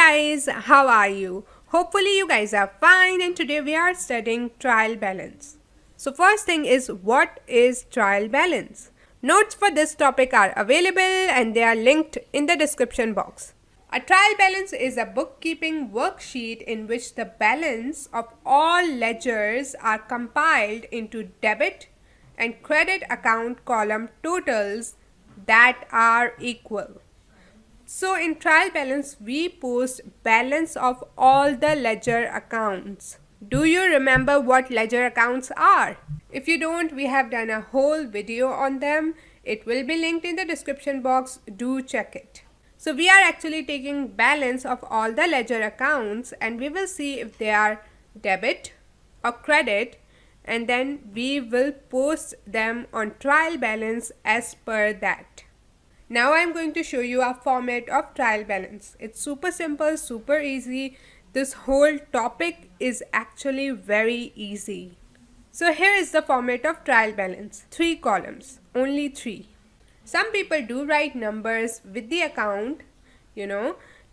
guys, how are you? Hopefully you guys are fine, and today we are studying trial balance. So first thing is, what is trial balance? Notes for this topic are available and they are linked in the description box. A trial balance is a bookkeeping worksheet in which the balance of all ledgers are compiled into debit and credit account column totals that are equal. So in trial balance, we post balance of all the ledger accounts. Do you remember what ledger accounts are? If you don't, we have done a whole video on them. It will be linked in the description box. Do check it. So we are actually taking balance of all the ledger accounts and we will see if they are debit or credit, and then we will post them on trial balance as per that. Now I am going to show you a format of trial balance. It's super simple, super easy. This whole topic is actually very easy. So here is the format of trial balance. 3 columns, only 3. Some people do write numbers with the account,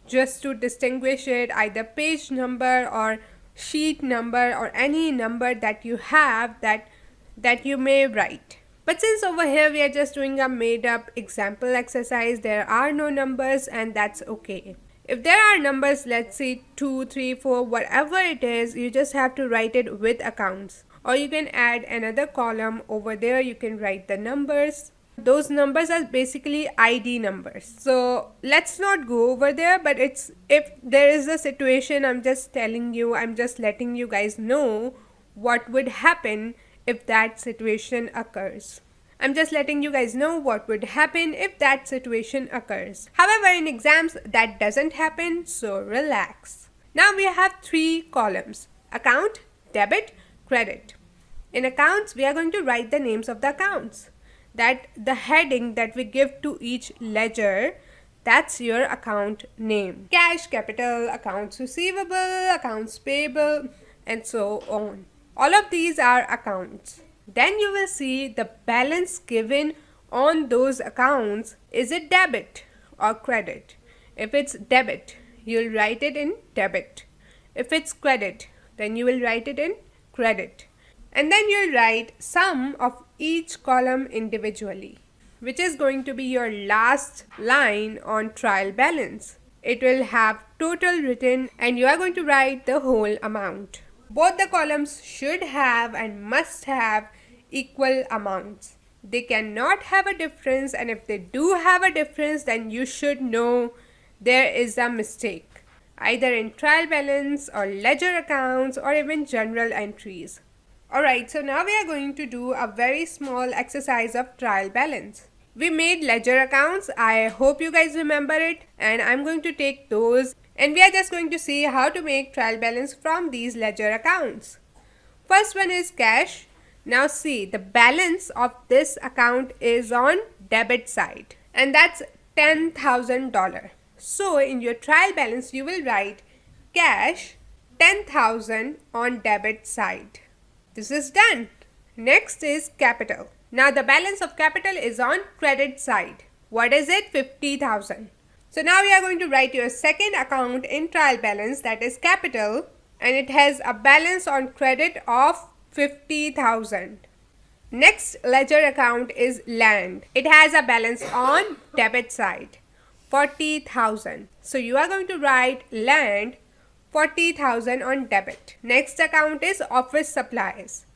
just to distinguish it, either page number or sheet number or any number that you have that you may write. But since over here we are just doing a made up example exercise, there are no numbers and that's okay. If there are numbers, let's say 2, 3, 4, whatever it is, you just have to write it with accounts. Or you can add another column over there, you can write the numbers. Those numbers are basically ID numbers. So let's not go over there, but if there is a situation, I'm just letting you guys know what would happen if that situation occurs. I'm just letting you guys know what would happen if that situation occurs. However, in exams, that doesn't happen, so relax. Now we have 3 columns: account, debit, credit. In accounts, we are going to write the names of the accounts. That the heading that we give to each ledger, that's your account name. Cash, capital, accounts receivable, accounts payable, and so on. All of these are accounts. Then you will see the balance given on those accounts. Is it debit or credit? If it's debit, you'll write it in debit. If it's credit, then you will write it in credit. And then you'll write sum of each column individually, which is going to be your last line on trial balance. It will have total written and you are going to write the whole amount. Both the columns should have and must have equal amounts. They cannot have a difference, and if they do have a difference, then you should know there is a mistake, either in trial balance or ledger accounts or even journal entries. Alright, so now we are going to do a very small exercise of trial balance. We made ledger accounts. I hope you guys remember it, and I'm going to take those and we are just going to see how to make trial balance from these ledger accounts. First one is cash. Now see, the balance of this account is on debit side and that's $10,000. So in your trial balance you will write cash 10,000 on debit side. This is done. Next is capital. Now the balance of capital is on credit side. What is it? 50,000. So now we are going to write your second account in trial balance, that is capital, and it has a balance on credit of 50,000. Next ledger account is land. It has a balance on debit side, 40,000. So you are going to write land 40,000 on debit. Next account is office supplies.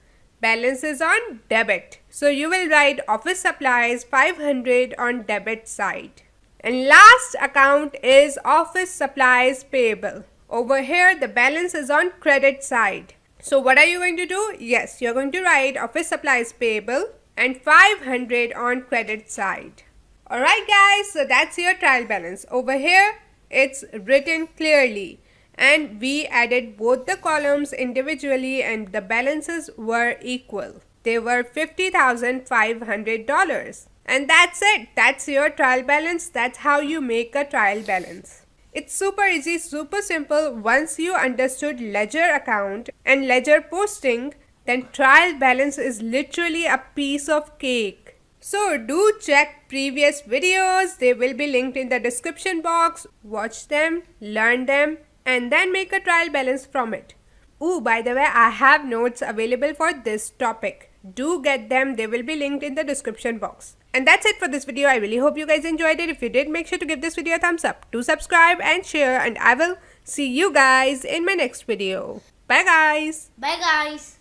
Balance is on debit. So you will write office supplies 500 on debit side. And last account is office supplies payable. Over here the balance is on credit side. So what are you going to do? Yes, you're going to write office supplies payable and 500 on credit side. Alright guys, so that's your trial balance. Over here it's written clearly and we added both the columns individually and the balances were equal. They were $50,500. And that's it. That's your trial balance. That's how you make a trial balance. It's super easy, super simple. Once you understood ledger account and ledger posting, then trial balance is literally a piece of cake. So do check previous videos. They will be linked in the description box. Watch them, learn them, and then make a trial balance from it. Ooh, by the way, I have notes available for this topic. Do get them. They will be linked in the description box. And that's it for this video. I really hope you guys enjoyed it. If you did, make sure to give this video a thumbs up. Do subscribe and share, and I will see you guys in my next video. Bye guys. Bye guys.